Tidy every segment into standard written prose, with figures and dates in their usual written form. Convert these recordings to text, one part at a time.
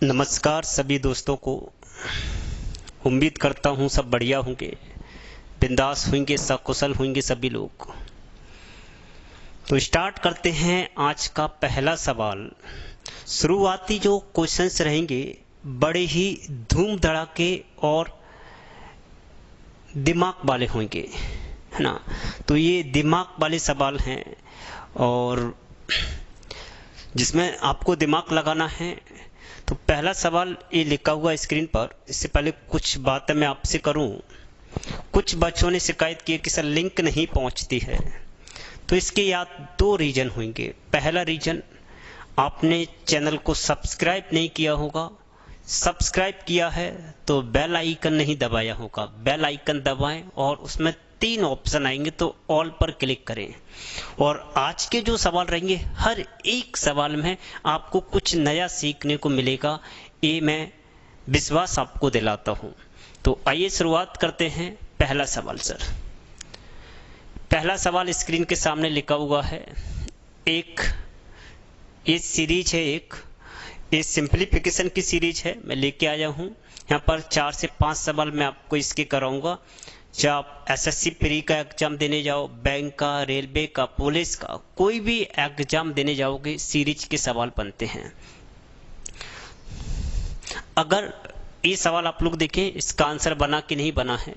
नमस्कार सभी दोस्तों को। उम्मीद करता हूँ सब बढ़िया होंगे, बिंदास होंगे, सकुशल होंगे सभी लोग। तो स्टार्ट करते हैं आज का पहला सवाल। शुरुआती जो क्वेश्चंस रहेंगे बड़े ही धूम धड़ाके और दिमाग वाले होंगे, है ना। तो ये दिमाग वाले सवाल हैं और जिसमें आपको दिमाग लगाना है। तो पहला सवाल ये लिखा हुआ स्क्रीन पर। इससे पहले कुछ बातें मैं आपसे करूं। कुछ बच्चों ने शिकायत की कि सर लिंक नहीं पहुंचती है। तो इसके या दो रीजन होंगे। पहला रीजन, आपने चैनल को सब्सक्राइब नहीं किया होगा। सब्सक्राइब किया है तो बेल आइकन नहीं दबाया होगा। बेल आइकन दबाएं और उसमें 3 ऑप्शन आएंगे, तो ऑल पर क्लिक करें। और आज के जो सवाल रहेंगे, हर एक सवाल में आपको कुछ नया सीखने को मिलेगा, ये मैं विश्वास आपको दिलाता हूं। तो आइए शुरुआत करते हैं। पहला सवाल सर, पहला सवाल स्क्रीन के सामने लिखा हुआ है। ये सीरीज है, ये सिंप्लीफिकेशन की सीरीज है। मैं लेके आया हूं यहाँ पर 4 से 5 सवाल मैं आपको इसके कराऊंगा। जब आप एसएससी प्री का एग्जाम देने जाओ, बैंक का, रेलवे का, पुलिस का, कोई भी एग्जाम देने जाओगे, सीरीज के सवाल बनते हैं। अगर ये सवाल आप लोग देखें, इसका आंसर बना कि नहीं बना है।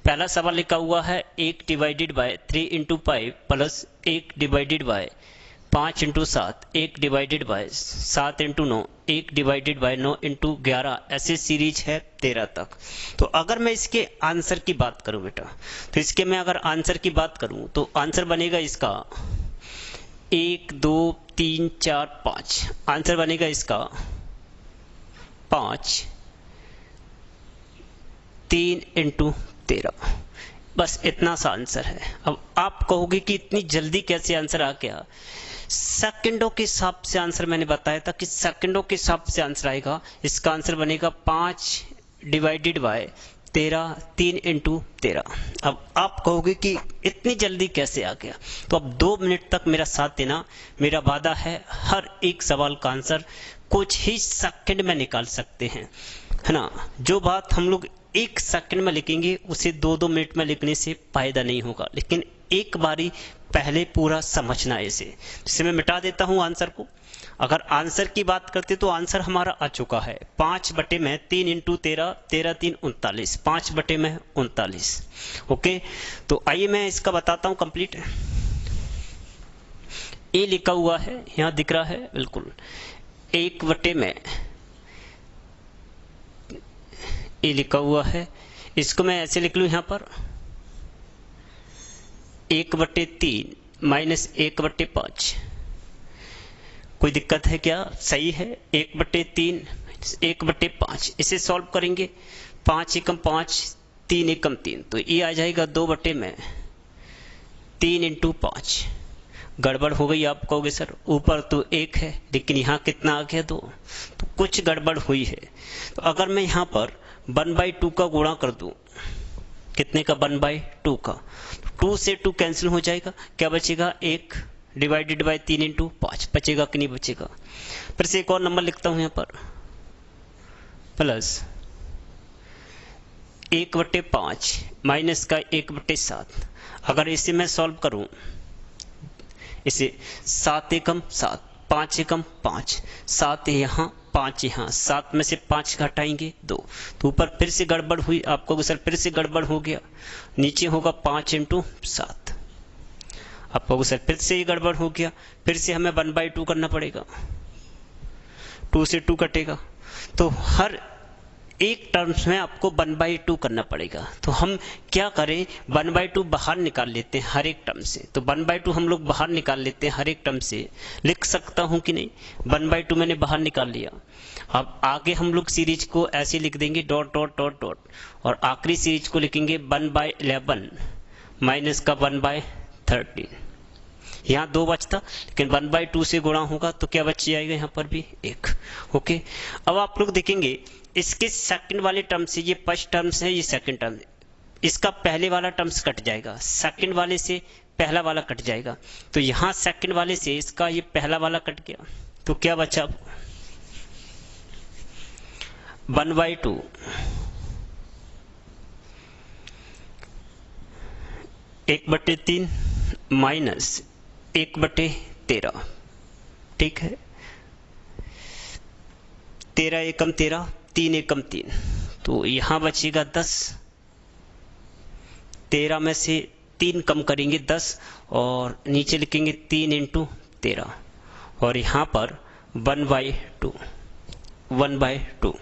पहला सवाल लिखा हुआ है 1 divided by 3 into 5 plus 1 divided by 5 into 7, 1 divided by 7 into 9, 1 divided by 9 into 11, ऐसे सीरीज है 13 तक। तो अगर मैं इसके आंसर की बात करूं बेटा, तो इसके मैं अगर आंसर की बात करूं तो आंसर बनेगा इसका 1 2 3 4 5। आंसर बनेगा इसका 5 3 इंटू 13। बस इतना सा आंसर है। अब आप कहोगे कि इतनी जल्दी कैसे आंसर आ गया। सेकंडों के हिसाब से आंसर मैंने बताया था कि सेकंडों के हिसाब से आंसर आएगा। इसका आंसर बनेगा 5 डिवाइडेड बाय 13, 3 इंटू 13। अब आप कहोगे कि इतनी जल्दी कैसे आ गया। तो अब 2 मिनट तक मेरा साथ देना। मेरा वादा है हर एक सवाल का आंसर कुछ ही सेकंड में निकाल सकते हैं, है ना। जो बात हम लोग 1 सेकंड में लिखेंगे उसे 2-2 मिनट में लिखने से फायदा नहीं होगा। लेकिन एक बारी पहले पूरा समझना है इसे। जिसे मैं मिटा देता हूं आंसर को। अगर आंसर की बात करते तो आंसर हमारा आ चुका है 5 बटे में 3 इंटू 13, 13 3 39, 5 बटे में 39। ओके, तो आइए मैं इसका बताता हूं कंप्लीट। ए लिखा हुआ है, यहां दिख रहा है बिल्कुल। 1 बटे में ए लिखा हुआ है, इसको मैं ऐसे लिख लूं यहां पर 1 बटे 3 माइनस 1 बटे 5। कोई दिक्कत है क्या? सही है। 1 बटे 3 1 बटे 5, इसे सॉल्व करेंगे। 5 एकम 5, 3 एकम 3, तो ये आ जाएगा 2 बटे में 3 इंटू 5। गड़बड़ हो गई। आप कहोगे सर ऊपर तो 1 है लेकिन यहाँ कितना आ गया 2, तो कुछ गड़बड़ हुई है। तो अगर मैं यहाँ पर 1/2 का गुणा कर दूं, कितने का? 1/2 का। 2 से 2 कैंसिल हो जाएगा। क्या बचेगा? 1 डिवाइडेड बाय 3 इंटू 5। बचेगा कि नहीं बचेगा? फिर से एक और नंबर लिखता हूं यहाँ पर, प्लस 1 बटे 5 माइनस का 1 बटे 7। अगर इसे मैं सॉल्व करूं, इसे 7 एकम 7, 5 एकम 5, 7 यहाँ 5 यहाँ, 7 में से 5 घटाएंगे 2, तो ऊपर फिर से गड़बड़ हुई। आपको सर फिर से गड़बड़ हो गया। नीचे होगा 5 इंटू 7। आपको सर फिर से ये गड़बड़ हो गया। फिर से हमें 1/2 करना पड़ेगा। 2 से 2 कटेगा, तो हर एक टर्म्स में आपको 1/2 करना पड़ेगा। तो हम क्या करें, 1/2 बाहर निकाल लेते हैं हर एक टर्म से। तो 1/2 हम लोग बाहर निकाल लेते हैं हर एक टर्म से। लिख सकता हूं कि नहीं? 1/2 मैंने बाहर निकाल लिया। अब आगे हम लोग सीरीज को ऐसे लिख देंगे डॉट डॉट डॉट डॉट, और आखिरी सीरीज को लिखेंगे 1/11 माइनस का 1/13। यहाँ 2 बचता, लेकिन 1/2 से गुणा होगा तो क्या बच जाएगा? यहाँ पर भी 1। ओके, अब आप लोग देखेंगे इसके सेकंड वाले टर्म से, ये फर्स्ट टर्म्स है, ये सेकंड टर्म, इसका पहले वाला टर्म्स कट जाएगा, सेकंड वाले से पहला वाला कट जाएगा। तो यहाँ सेकंड वाले से इसका ये पहला वाला कट गया, तो क्या बचा? 1/2 1/3 माइनस 1/13, ठीक है। 13 एकम 13, 3 एकम 3, तो यहां बचेगा 10। 13 में से 3 कम करेंगे 10 और नीचे लिखेंगे 3 × 13 और यहां पर 1/2 1/2,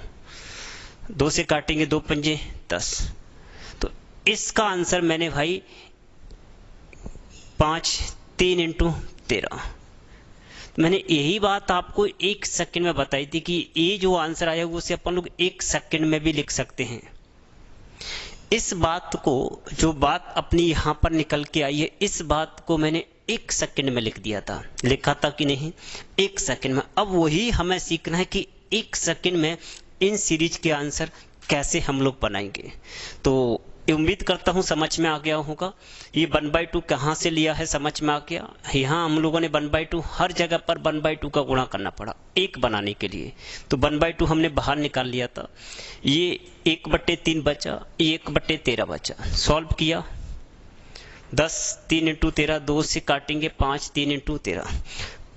2 से काटेंगे 2 पंजे 10। तो इसका आंसर मैंने भाई 5 3 × 13। मैंने यही बात आपको 1 सेकंड में बताई थी कि ये जो आंसर आया उसे अपन लोग 1 सेकंड में भी लिख सकते हैं। इस बात को, जो बात अपनी यहां पर निकल के आई है, इस बात को मैंने 1 सेकंड में लिख दिया था। लिखा था कि नहीं? 1 सेकंड में। अब वही हमें सीखना है कि 1 सेकंड में इन सीरीज के आंसर कैसे हम लोग बनाएंगे। तो उम्मीद करता हूं समझ में आ गया होगा। ये 1/2 कहां से लिया है समझ में आ गया। यहां हम लोगों ने 1/2 हर जगह पर 1/2 का गुणा करना पड़ा 1 बनाने के लिए, तो 1/2 हमने बाहर निकाल लिया था। ये 1/3 बचा, 1/13 बचा। सॉल्व किया, 10 3 × 13, 2 से काटेंगे 5 3 × 13।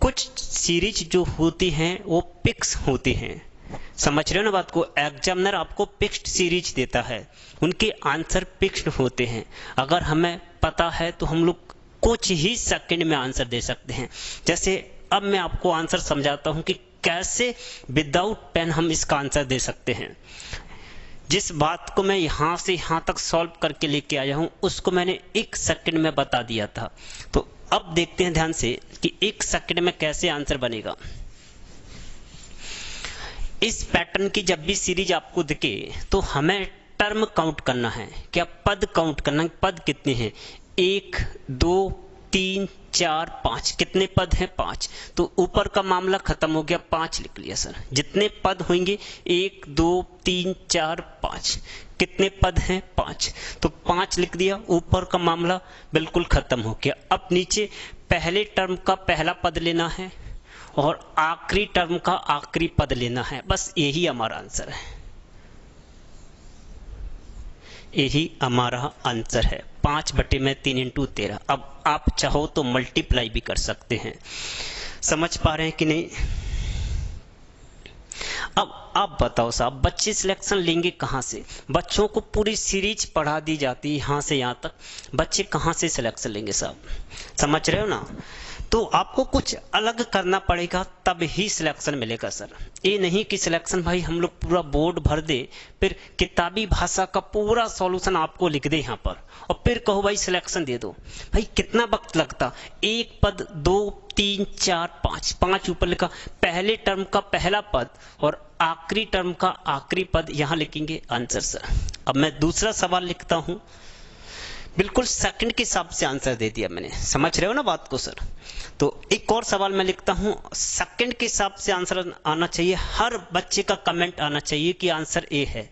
कुछ सीरीज जो होती हैं वो फिक्स होती हैं, समझ रहे हो ना बात को। एग्जामिनर आपको फिक्स्ड सीरीज देता है, उनके आंसर फिक्स्ड होते हैं। अगर हमें पता है तो हम लोग कुछ ही सेकंड में आंसर दे सकते हैं। जैसे अब मैं आपको आंसर समझाता हूं कि कैसे विदाउट पेन हम इसका आंसर दे सकते हैं। जिस बात को मैं यहां से यहां तक सॉल्व करके लेके आया हूं उसको मैंने 1 सेकंड में बता दिया था। तो अब देखते हैं ध्यान से कि 1 सेकंड में कैसे आंसर बनेगा। इस पैटर्न की जब भी सीरीज आपको दिखे तो हमें टर्म काउंट करना है। क्या? पद काउंट करना है। पद कितने हैं? 1 2 3 4 5। कितने पद हैं? 5। तो ऊपर का मामला खत्म हो गया, 5 लिख लिया सर। जितने पद होंगे 1 2 3 4 5। कितने पद हैं? 5। तो 5 लिख दिया, ऊपर का मामला बिल्कुल खत्म हो गया। अब नीचे पहले टर्म का पहला पद लेना है और आखिरी टर्म का आखिरी पद लेना है। बस यही हमारा आंसर है, यही हमारा आंसर है। 5/3 × 13। अब आप चाहो तो मल्टीप्लाई भी कर सकते हैं। समझ पा रहे हैं कि नहीं? अब आप बताओ साहब, बच्चे सिलेक्शन लेंगे कहां से? बच्चों को पूरी सीरीज पढ़ा दी जाती है यहां से यहां तक, बच्चे कहां से सिलेक्शन लेंगे साहब? समझ रहे हो ना? तो आपको कुछ अलग करना पड़ेगा तब ही सिलेक्शन मिलेगा सर। ये नहीं कि सिलेक्शन भाई हम लोग पूरा बोर्ड भर दे, फिर किताबी भाषा का पूरा सॉल्यूशन आपको लिख दे यहाँ पर और फिर कहो भाई सिलेक्शन दे दो। भाई कितना वक्त लगता? 1 पद 2 3 4 5, 5 ऊपर लिखा, पहले टर्म का पहला पद और आखिरी टर्म का आखिरी पद यहाँ लिखेंगे आंसर सर। अब मैं दूसरा सवाल लिखता हूं, बिल्कुल सेकंड के हिसाब से आंसर दे दिया मैंने। समझ रहे हो ना बात को सर? तो एक और सवाल मैं लिखता हूं, सेकंड के हिसाब से आंसर आना चाहिए। हर बच्चे का कमेंट आना चाहिए कि आंसर ए है।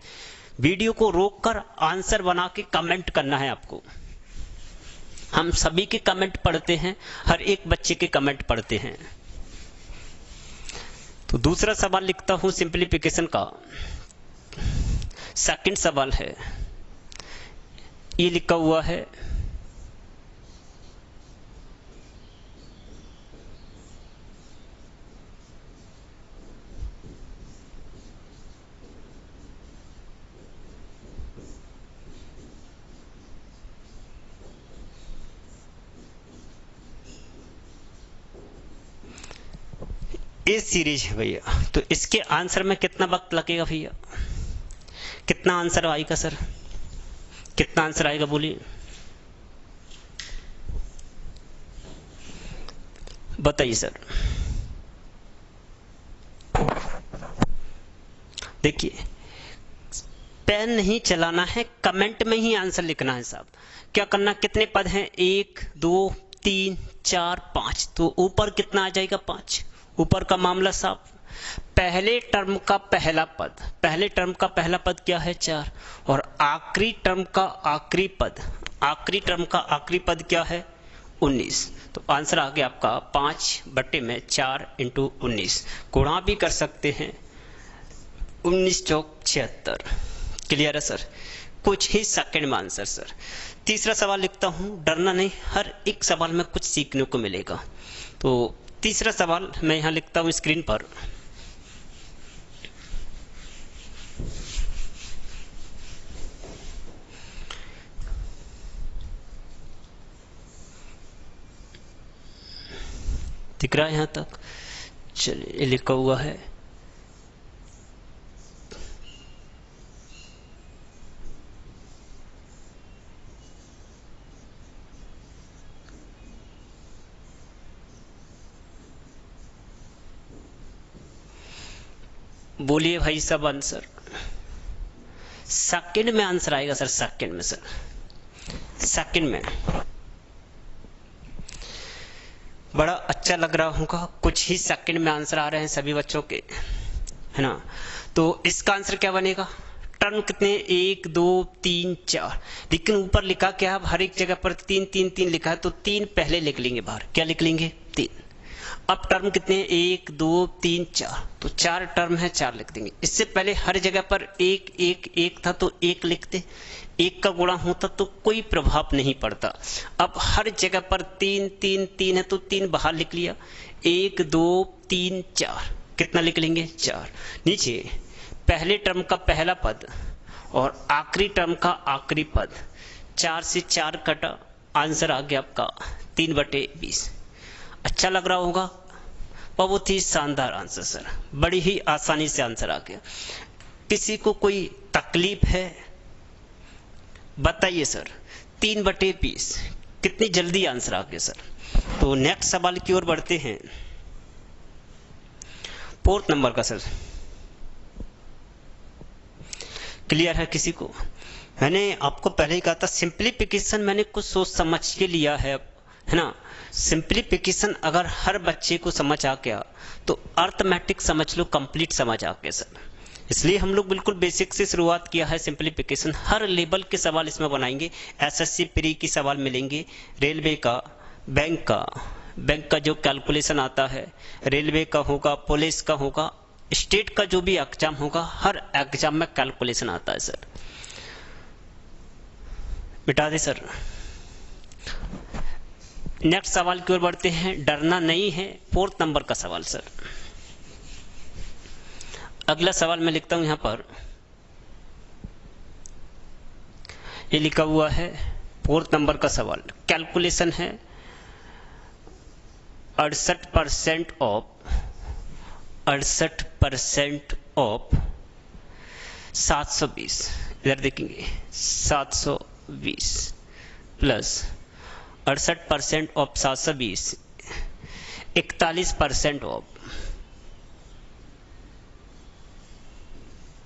वीडियो को रोककर आंसर बना के कमेंट करना है आपको। हम सभी के कमेंट पढ़ते हैं, हर एक बच्चे के कमेंट पढ़ते हैं। तो दूसरा सवाल लिखता हूं सिंप्लीफिकेशन का। सेकंड सवाल है, ये लिखा हुआ है ए सीरीज है भैया। तो इसके आंसर में कितना वक्त लगेगा भैया? कितना आंसर आएगा सर? कितना आंसर आएगा बोलिए, बताइए सर। देखिए पेन नहीं चलाना है, कमेंट में ही आंसर लिखना है साहब। क्या करना? कितने पद हैं? 1 2 3 4 5। तो ऊपर कितना आ जाएगा? 5। ऊपर का मामला साहब, पहले टर्म का पहला पद, पहले टर्म का पहला पद क्या है? 4। और आखिरी टर्म का आखिरी पद, आखिरी टर्म का आखिरी पद क्या है? 19। तो आंसर आ गया आपका 5/4 × 19। गुणा भी कर सकते हैं, 19 चौक 76। क्लियर है सर? कुछ ही सेकंड में आंसर सर। तीसरा सवाल लिखता हूं, डरना नहीं, हर एक सवाल में कुछ सीखने को मिलेगा। तो तीसरा सवाल मैं यहां लिखता हूं स्क्रीन पर। दिख रहा है यहां तक? चलिए, लिखा हुआ है बोलिए भाई सब आंसर। सेकंड में आंसर आएगा सर, सेकंड में सर, सेकंड में। बड़ा अच्छा लग रहा होगा, कुछ ही सेकंड में आंसर आ रहे हैं सभी बच्चों के, है ना? तो इसका आंसर क्या बनेगा? टर्म कितने? 1 2 3 4, लेकिन ऊपर लिखा क्या है? हर एक जगह पर 3 3 3 लिखा है, तो 3 पहले लिख लेंगे बाहर। क्या लिख लेंगे? 3। अब टर्म कितने? 1 2 3 4, तो 4 टर्म है, 4 लिख देंगे। इससे पहले हर जगह पर 1 1 1 था, तो 1 लिखते। 1 का गुणा होता तो कोई प्रभाव नहीं पड़ता। अब हर जगह पर 3 3 3 है, तो 3 बाहर लिख लिया। 1 2 3 4, कितना लिख लेंगे? 4। नीचे पहले टर्म का पहला पद और आखिरी टर्म का आखिरी पद, 4 से 4 कटा, आंसर आ गया आपका 3/20। अच्छा लग रहा होगा? बहुत ही शानदार आंसर सर, बड़ी ही आसानी से आंसर आ गया। किसी को कोई तकलीफ है? बताइए सर। 3/20, कितनी जल्दी आंसर आ गया सर। तो नेक्स्ट सवाल की ओर बढ़ते हैं, 4th नंबर का सर। क्लियर है किसी को? मैंने आपको पहले ही कहा था, सिंप्लीफिकेशन मैंने कुछ सोच समझ के लिया है ना? सिंप्लीफिकेशन अगर हर बच्चे को समझ आ गया तो अर्थमेटिक समझ लो कंप्लीट समझ आ गया सर। इसलिए हम लोग बिल्कुल बेसिक से शुरुआत किया है सिंप्लीफिकेशन। हर लेवल के सवाल इसमें बनाएंगे। एसएससी प्री के सवाल मिलेंगे, रेलवे का, बैंक का जो कैलकुलेशन आता है, रेलवे का होगा, पुलिस का होगा, स्टेट का जो भी एग्जाम होगा, हर एग्जाम में कैलकुलेशन आता है सर। मिटा दे सर। नेक्स्ट सवाल की ओर बढ़ते हैं, डरना नहीं है, 4th नंबर का सवाल सर। अगला सवाल मैं लिखता हूं यहां पर, ये लिखा हुआ है 4th नंबर का सवाल। कैलकुलेशन है 68% ऑफ 720। इधर देखेंगे 720 प्लस 68% ऑफ 720, 41% ऑफ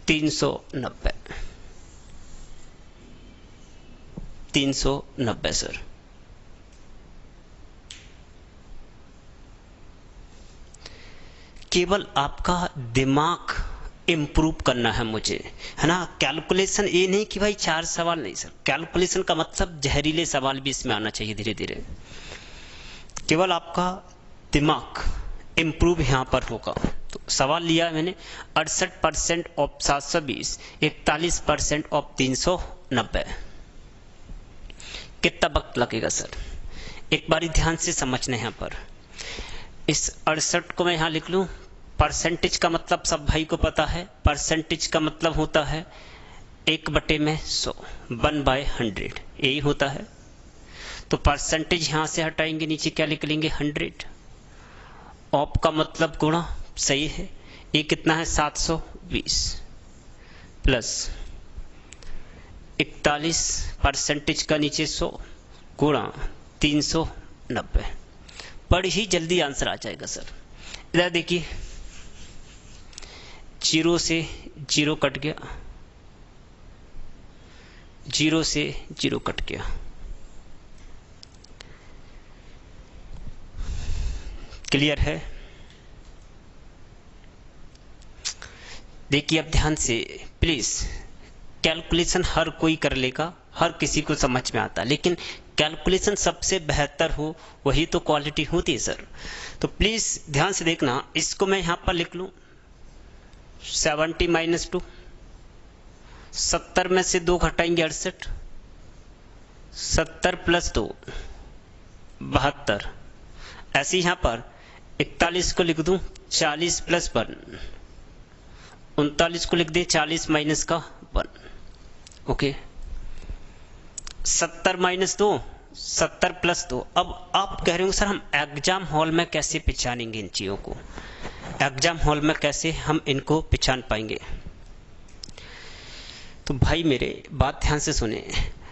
390। 390 सर। केवल आपका दिमाग इम्प्रूव करना है मुझे, है ना? कैलकुलेशन ये नहीं कि भाई 4 सवाल नहीं सर, कैलकुलेशन का मतलब जहरीले सवाल भी इसमें आना चाहिए धीरे धीरे। केवल आपका दिमाग इम्प्रूव यहां पर होगा। तो सवाल लिया मैंने 68% ऑफ 720, 41% ऑफ 390। कितना वक्त लगेगा सर? एक बारी ध्यान से समझना है यहाँ पर। इस 68 को मैं यहां लिख लूं। परसेंटेज का मतलब सब भाई को पता है, परसेंटेज का मतलब होता है 1/100, 1/100, यही होता है। तो परसेंटेज यहां से हटाएंगे, नीचे क्या लिख लेंगे? 100। ऑफ का मतलब गुणा, सही है। ये कितना है? 720 प्लस 41, परसेंटेज का नीचे 100 गुणा 390। बड़ी ही जल्दी आंसर आ जाएगा सर। इधर देखिए, 0 से 0 कट गया, 0 से 0 कट गया। क्लियर है? देखिए अब ध्यान से प्लीज। कैलकुलेशन हर कोई कर लेगा, हर किसी को समझ में आता है, लेकिन कैलकुलेशन सबसे बेहतर हो वही तो क्वालिटी होती है सर। तो प्लीज ध्यान से देखना। इसको मैं यहां पर लिख लूं 70 माइनस 2, 70 में से 2 घटाएंगे 68, 70 प्लस 2 72। ऐसे यहाँ पर 41 को लिख दूं 40 प्लस 1, 39 को लिख दे 40 माइनस का 1। Okay, 70 minus 2, 70 plus 2। अब आप कह रहे हो सर हम एग्जाम हॉल में कैसे पहचानेंगे इन चीज़ों को, एग्जाम हॉल में कैसे हम इनको पहचान पाएंगे? तो भाई मेरे बात ध्यान से सुने।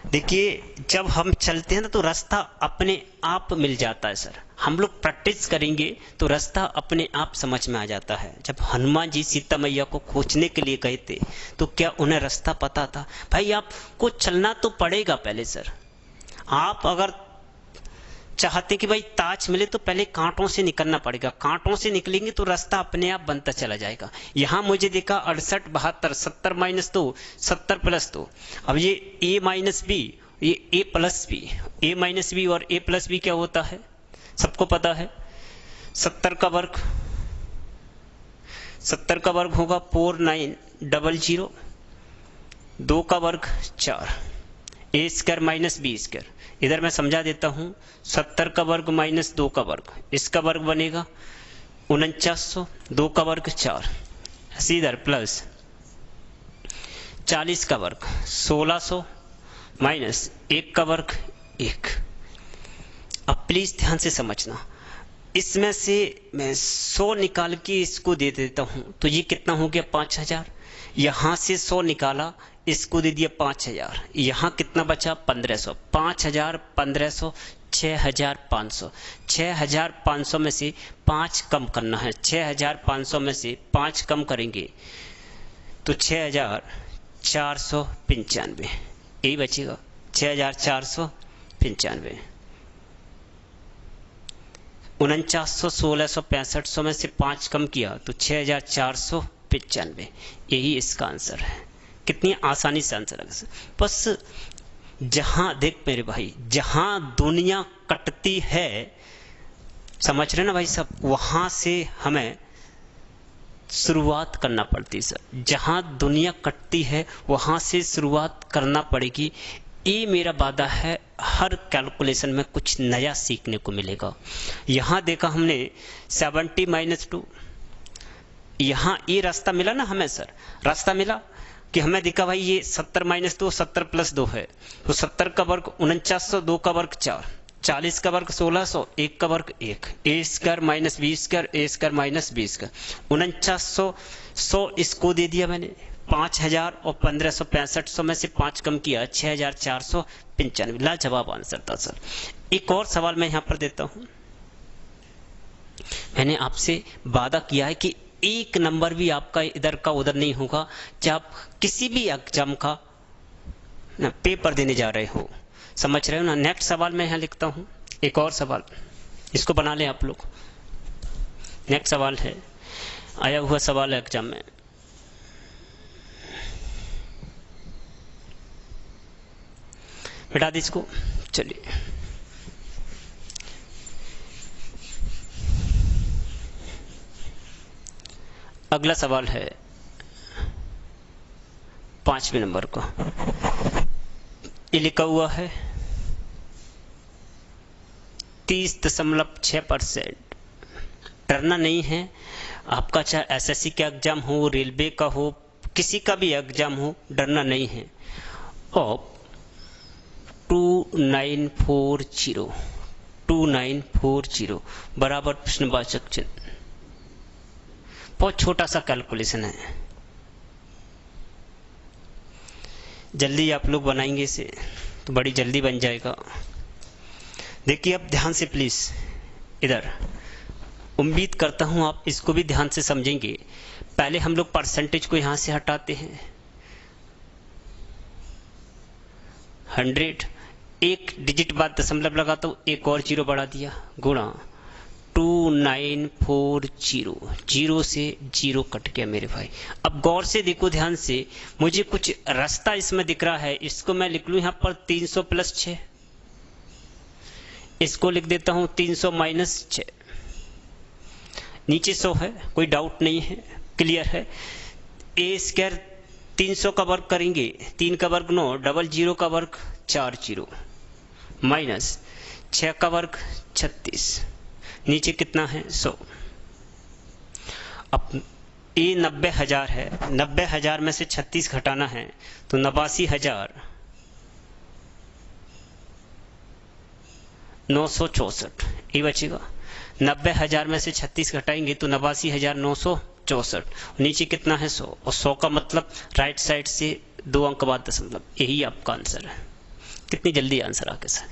देखिए जब हम चलते हैं ना तो रास्ता अपने आप मिल जाता है सर। हम लोग प्रैक्टिस करेंगे तो रास्ता अपने आप समझ में आ जाता है। जब हनुमान जी सीता मैया को खोजने के लिए गए थे तो क्या उन्हें रास्ता पता था? भाई आपको चलना तो पड़ेगा पहले सर। आप अगर चाहते कि भाई ताज मिले तो पहले कांटों से निकलना पड़ेगा, कांटों से निकलेंगे तो रास्ता अपने आप बनता चला जाएगा। यहां मुझे देखा 68 72, 70 माइनस 2, 70 प्लस 2। अब ये a माइनस बी, ये a plus B, a minus B और a प्लस बी क्या होता है सबको पता है। 70 का वर्ग, 70 का वर्ग होगा 4900, 2 का वर्ग 4, a square minus B square. इधर मैं समझा देता हूं, 70 का वर्ग माइनस 2 का वर्ग, इसका वर्ग बनेगा 4900, 2 का वर्ग 4, इधर प्लस 40 का वर्ग 1600 माइनस 1 का वर्ग 1। अब प्लीज ध्यान से समझना, इसमें से मैं 100 निकाल के इसको दे देता हूं तो ये कितना हो गया 5000। यहां से 100 निकाला, इसको दे दिया 5000, यहां कितना बचा 1500, 5000 1500 6500। 6500 में से 5 कम करना है, 6500 में से 5 कम करेंगे तो 6495 यही बचेगा, 6495। 4900 1665 में से 5 कम किया तो 6495, यही इसका आंसर है। कितनी आसानी से आंसर है। बस जहां देख मेरे भाई, जहां दुनिया कटती है, समझ रहे ना भाई साहब, वहां से हमें शुरुआत करना पड़ती है सर। जहां दुनिया कटती है वहां से शुरुआत करना पड़ेगी। ये मेरा वादा है, हर कैलकुलेशन में कुछ नया सीखने को मिलेगा। यहां देखा हमने 70 माइनस 2, यहां ये रास्ता मिला ना हमें सर, रास्ता मिला कि हमें दिखा भाई ये 70 माइनस 2 70 प्लस 2 है, तो 70 का वर्ग 4900, 2 का वर्ग 4, 40 का वर्ग 1600, 1 का वर्ग 1, ए स्क्वायर माइनस बी स्क्वायर, ए स्क्वायर माइनस बी स्क्वायर। 4900 100 इसको दे दिया मैंने, 5000 और 1565 में से 5 कम किया 6495। लाजवाब आंसर था सर। एक और सवाल मैं यहां पर देता हूं। मैंने आपसे वादा किया है कि एक नंबर भी आपका इधर का उधर नहीं होगा जब आप किसी भी एग्जाम का ना पेपर देने जा रहे हो, समझ रहे हो ना। नेक्स्ट सवाल मैं यहां लिखता हूं, एक और सवाल, इसको बना लें आप लोग। नेक्स्ट सवाल है, आया हुआ सवाल है एग्जाम में। मिटा दी इसको, चलिए। अगला सवाल है 5वें नंबर का। ये लिखा हुआ है 30.6%। डरना नहीं है आपका, चाहे एसएससी का एग्जाम हो, रेलवे का हो, किसी का भी एग्जाम हो, डरना नहीं है। और 2940 बराबर प्रश्नवाचक चिन्ह। बहुत छोटा सा कैलकुलेशन है, जल्दी आप लोग बनाएंगे इसे तो बड़ी जल्दी बन जाएगा। देखिए अब ध्यान से प्लीज इधर, उम्मीद करता हूं आप इसको भी ध्यान से समझेंगे। पहले हम लोग परसेंटेज को यहां से हटाते हैं, 100, एक डिजिट बाद दशमलव लगा तो एक और जीरो बढ़ा दिया, गुणा 2940, जीरो से जीरो कट गया मेरे भाई। अब गौर से देखो ध्यान से, मुझे कुछ रास्ता इसमें दिख रहा है, इसको मैं लिख लूं यहां पर 300 प्लस 6, इसको लिख देता हूं 300 माइनस 6, नीचे 100 है, कोई डाउट नहीं है, क्लियर है। ए स्क्वायर 300 का वर्ग करेंगे, 3 का वर्ग 9, डबल जीरो का वर्ग 4 जीरो, माइनस 6 का वर्ग 36, नीचे कितना है 100। अब ये 90,000 है, 90,000 में से 36 घटाना है तो 89,964 ये बचेगा। 90,000 में से 36 घटाएंगे तो 89,964, नीचे कितना है 100, और 100 का मतलब राइट साइड से 2 अंक बाद दशमलव, यही आपका आंसर है। कितनी जल्दी आंसर आ गया सर।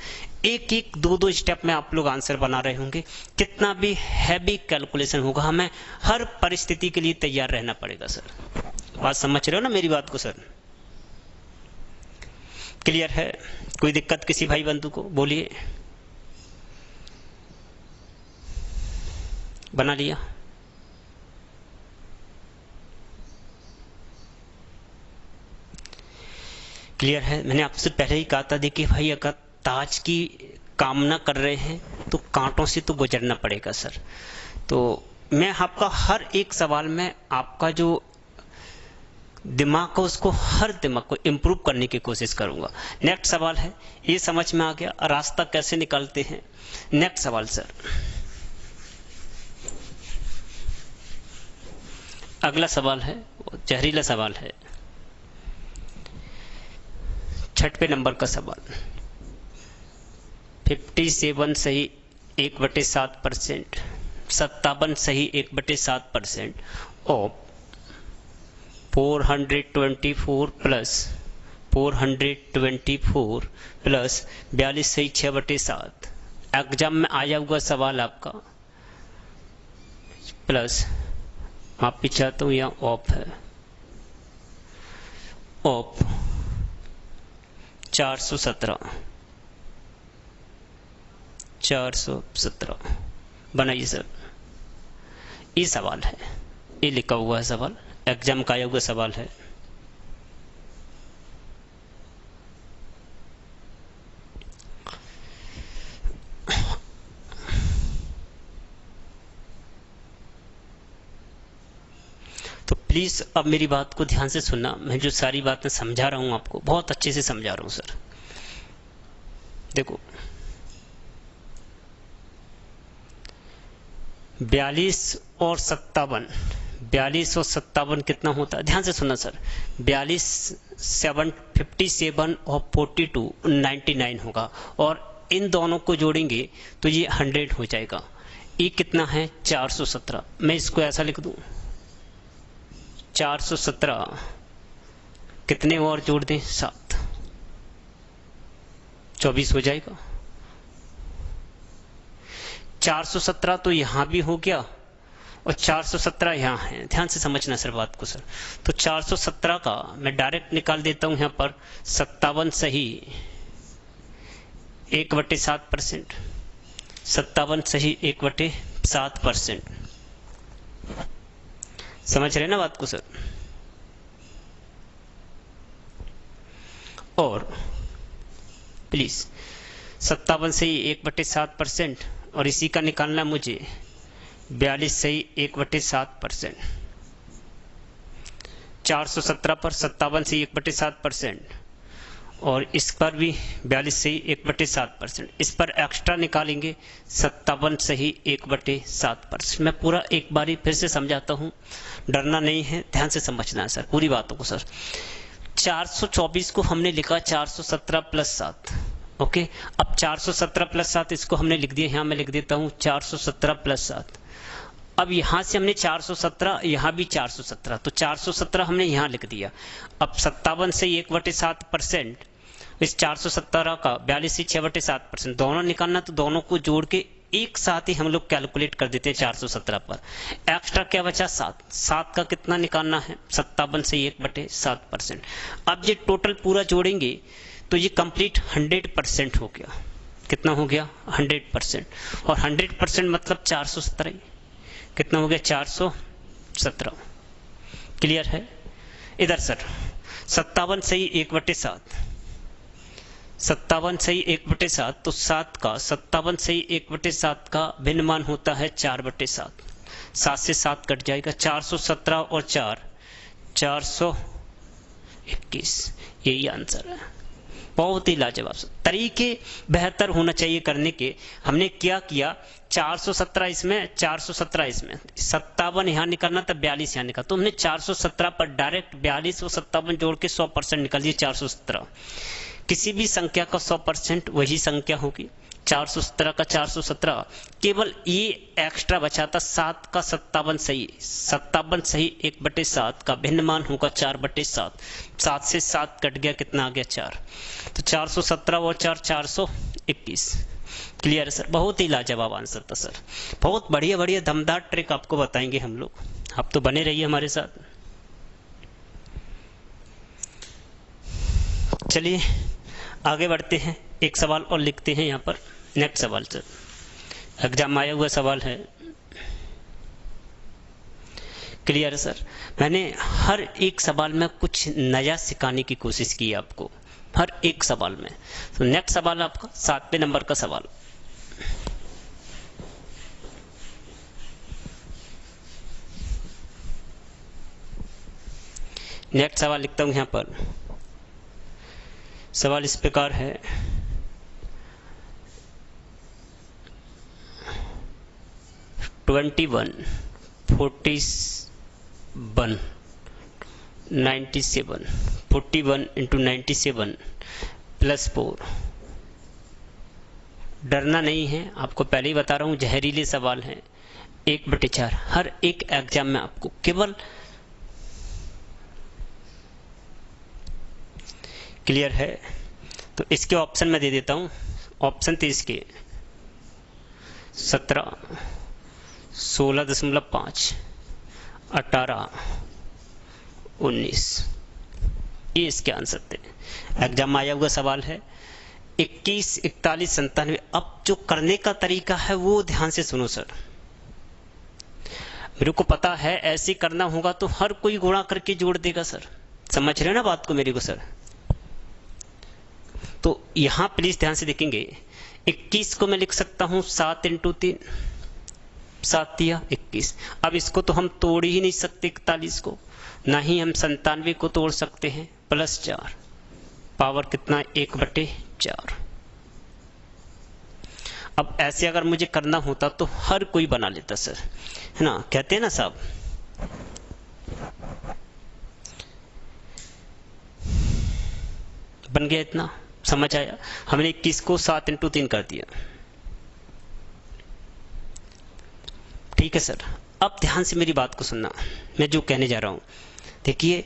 एक एक दो दो स्टेप में आप लोग आंसर बना रहे होंगे। कितना भी हैवी कैलकुलेशन होगा, हमें हर परिस्थिति के लिए तैयार रहना पड़ेगा सर। बात समझ रहे हो ना मेरी बात को सर? क्लियर है? कोई दिक्कत किसी भाई बंधु को? बोलिए। बना लिया? क्लियर है? मैंने आपसे पहले ही कहा था, देखिए भाई, अगर ताज की कामना कर रहे हैं तो कांटों से तो गुजरना पड़ेगा सर। तो मैं आपका हर एक सवाल में आपका जो दिमाग को, उसको हर दिमाग को इम्प्रूव करने की कोशिश करूंगा। नेक्स्ट सवाल है, ये समझ में आ गया रास्ता कैसे निकालते हैं। नेक्स्ट सवाल सर, अगला सवाल है, जहरीला सवाल है, 6वें नंबर का सवाल। 57 सही 1/7%, 57 सही 1/7% और 424 प्लस 42 सही 6/7। एग्जाम में आया हुआ सवाल आपका, प्लस माफी चाहता हूँ, यहाँ ऑफ है, ऑफ 417 बनाइए सर। ये सवाल है, ये लिखा हुआ है सवाल, एग्जाम का आया हुआ सवाल है। तो प्लीज अब मेरी बात को ध्यान से सुनना। मैं जो सारी बातें समझा रहा हूं आपको, बहुत अच्छे से समझा रहा हूं सर। देखो, 42 और 57 कितना होता है? ध्यान से सुनना सर। 57 और 42 99 होगा, और इन दोनों को जोड़ेंगे तो ये 100 हो जाएगा। ये कितना है? 417। मैं इसको ऐसा लिख दूं, 417 कितने और जोड़ दें? 7, 24 हो जाएगा। 417 तो यहां भी हो गया और 417 यहां है। ध्यान से समझना सर बात को सर। तो 417 का मैं डायरेक्ट निकाल देता हूं यहां पर, 57 सही 1/7%, 57 सही 1/7%। समझ रहे ना बात को सर? और प्लीज 57 सही 1/7%, और इसी का निकालना मुझे 42 सही 1/7%। 417 पर 57 सही 1/7%, और इस पर भी 42 सही 1/7%। इस पर एक्स्ट्रा निकालेंगे 57 सही 1/7%। मैं पूरा एक बारी फिर से समझाता हूँ, डरना नहीं है, ध्यान से समझना है सर पूरी बातों को सर। 424 को हमने लिखा 417 प्लस 7, ओके। अब 417 प्लस 7 इसको हमने लिख दिया, यहाँ मैं लिख देता हूँ 417 प्लस 7। अब यहाँ से हमने 417, यहाँ भी 417, तो 417 हमने यहाँ लिख दिया। अब 57 से 1/7%, इस 417 का 42 से 6/7% दोनों निकालना, तो दोनों को जोड़ के एक साथ ही हम लोग कैलकुलेट कर देते हैं 417 पर। एक्स्ट्रा क्या बचा? 7 का कितना निकालना है? 57 से 1/7%। अब ये टोटल पूरा जोड़ेंगे तो ये कंप्लीट 100% हो गया। कितना हो गया? 100%। और 100% मतलब 417, कितना हो गया? 417। क्लियर है? इधर सर 57 सही 1/7, 57 सही 1/7, तो 7 का 57 सही 1/7 का भिन्न मान होता है 4/7। 7 से 7 कट जाएगा, 417 और 4 421, यही आंसर है। बहुत ही लाजवाब। तरीके बेहतर होना चाहिए करने के। हमने क्या किया, 417 इसमें, 417 इसमें, 57 यहाँ निकालना था, 42 यहाँ निकाला, तो हमने 417 पर डायरेक्ट 42 और 57 जोड़ के 100% निकाल दिए। 417 किसी भी संख्या का 100% वही संख्या होगी। 417 का 417, केवल ये एक्स्ट्रा बचा था 7 का 57 सही। 57 सही 1/7 का भिन्न मान होगा 4/7। 7 से 7 कट गया, कितना आ गया 4। तो 417 और 4 421। क्लियर है सर? बहुत ही लाजवाब आंसर था सर। बहुत बढ़िया बढ़िया दमदार ट्रिक आपको बताएंगे हम लोग। आप तो बने रहिए हमारे साथ। चलिए आगे बढ़ते हैं। एक सवाल और लिखते हैं यहाँ पर। नेक्स्ट सवाल सर, एग्जाम आया हुआ सवाल है। क्लियर है सर? मैंने हर एक सवाल में कुछ नया सिखाने की कोशिश की है आपको, हर एक सवाल में। तो नेक्स्ट सवाल आपका 7वें नंबर का सवाल। नेक्स्ट सवाल लिखता हूं यहां पर। सवाल इस प्रकार है, 21 41 97 41 इंटू 97 प्लस 4। डरना नहीं है, आपको पहले ही बता रहा हूं, जहरीले सवाल हैं। 1/4 हर एक एग्जाम में आपको केवल। क्लियर है? तो इसके ऑप्शन में दे देता हूं। ऑप्शन थे इसके 17, 16.5, 18, 19। ये इसके आंसर थे। एग्जाम आया हुआ सवाल है 21, 41, 97। अब जो करने का तरीका है वो ध्यान से सुनो सर। मेरे को पता है ऐसे करना होगा तो हर कोई गुणा करके जोड़ देगा सर। समझ रहे ना बात को मेरी को सर? तो यहां प्लीज ध्यान से देखेंगे। 21 को मैं लिख सकता हूं 7 इंटू 3, 7 या 21। अब इसको तो हम तोड़ ही नहीं सकते 41 को, ना ही हम 97 को तोड़ सकते हैं। प्लस 4 पावर कितना, 1/4। अब ऐसे अगर मुझे करना होता तो हर कोई बना लेता सर, है ना? कहते हैं ना साहब, बन गया इतना। समझ आया? हमने 21 को 7 इंटू 3 कर दिया। ठीक है सर? अब ध्यान से मेरी बात को सुनना, मैं जो कहने जा रहा हूं। देखिए,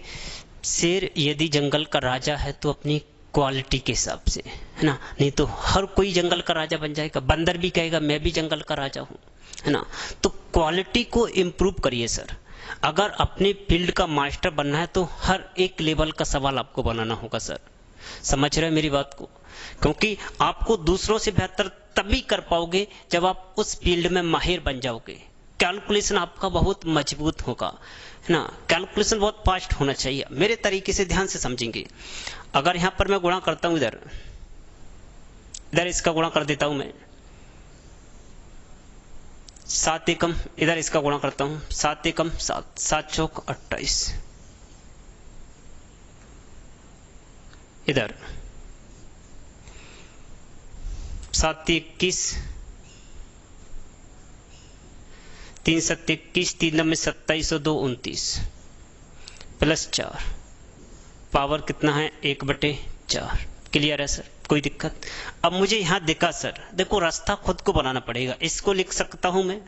शेर यदि जंगल का राजा है तो अपनी क्वालिटी के हिसाब से, है ना? नहीं तो हर कोई जंगल का राजा बन जाएगा। बंदर भी कहेगा मैं भी जंगल का राजा हूं, है ना? तो क्वालिटी को इंप्रूव करिए सर। अगर अपने फील्ड का मास्टर बनना है तो हर एक लेवल का सवाल आपको बनाना होगा सर। समझ रहे हैं मेरी बात को? क्योंकि आपको दूसरों से बेहतर तभी कर पाओगे जब आप उस फील्ड में माहिर बन जाओगे। कैलकुलेशन आपका बहुत मजबूत होगा, है ना? कैलकुलेशन बहुत फास्ट होना चाहिए। मेरे तरीके से ध्यान से समझेंगे। अगर यहां पर मैं गुणा करता हूं, इधर इसका गुणा कर देता हूं मैं 7 एकम, इधर इसका गुणा करता हूं 7 एकम 7, 7 चौक 28, इधर 7 21, 3 7 21, 3 9 27 और 2 29 प्लस 4 पावर कितना है, 1/4। क्लियर है सर? कोई दिक्कत? अब मुझे यहां दिखा सर, देखो रास्ता खुद को बनाना पड़ेगा। इसको लिख सकता हूं मैं,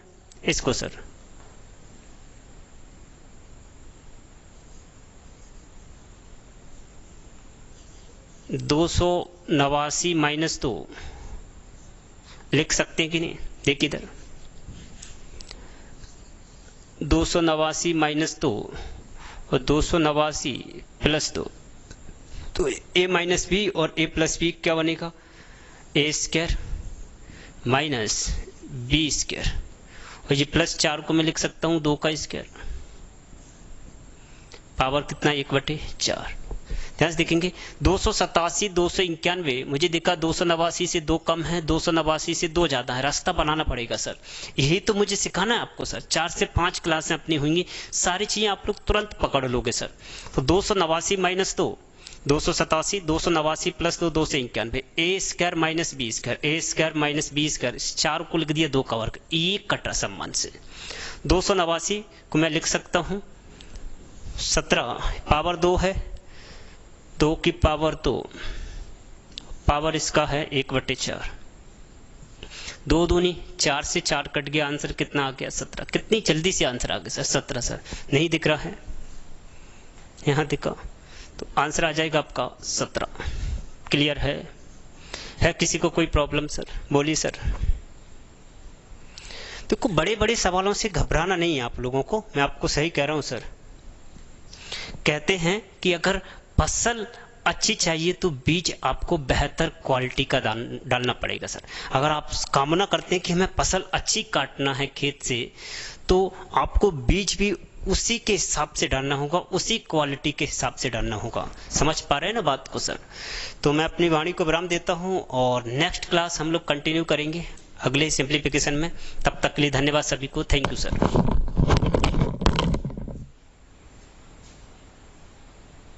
इसको सर 289 माइनस 2 लिख सकते हैं कि नहीं? देखिए इधर 289 माइनस 2 और 289 प्लस 2, तो a माइनस बी और a प्लस बी क्या बनेगा, ए स्क्वायर माइनस बी स्क्वायर। और ये प्लस 4 को मैं लिख सकता हूं 2 का स्क्वायर, पावर कितना, 1/4। ध्यान से देखेंगे 287 291, मुझे दिखा 289 से 2 कम है, 289 से 2 ज्यादा है, रास्ता बनाना पड़ेगा सर। यही तो मुझे सिखाना है आपको सर। 4 से 5 क्लासें अपनी होंगी, सारी चीजें आप लोग तुरंत पकड़ लोगे सर। तो 289 माइनस 2 287, 289 प्लस 2 291, ए स्क्वायर माइनस बी स्क्वायर, ए स्क्वायर माइनस बी स्क्वायर, 4 को लिख दिया 2 का वर्ग, एक कटा सम्मान से। 289 को मैं लिख सकता हूं 17 पावर 2 है, 2 की पावर 2, पावर इसका है 1/4, 2 दूनी 4 से 4 कट गया, आंसर कितना आ गया 17। कितनी जल्दी से आंसर आ गया सर 17 सर। नहीं दिख रहा है, यहां दिखा तो आंसर आ जाएगा आपका 17। क्लियर है किसी को कोई प्रॉब्लम सर? बोलिए सर। देखो बड़े बड़े सवालों से घबराना नहीं है आप लोगों को, मैं आपको सही कह रहा हूं सर। कहते हैं कि अगर फसल अच्छी चाहिए तो बीज आपको बेहतर क्वालिटी का डालना पड़ेगा सर। अगर आप कामना करते हैं कि हमें फसल अच्छी काटना है खेत से, तो आपको बीज भी उसी के हिसाब से डालना होगा, उसी क्वालिटी के हिसाब से डालना होगा। समझ पा रहे हैं ना बात को सर? तो मैं अपनी वाणी को विराम देता हूं और नेक्स्ट क्लास हम लोग कंटिन्यू करेंगे अगले सिंप्लीफिकेशन में। तब तक के लिए धन्यवाद सभी को। Thank you sir.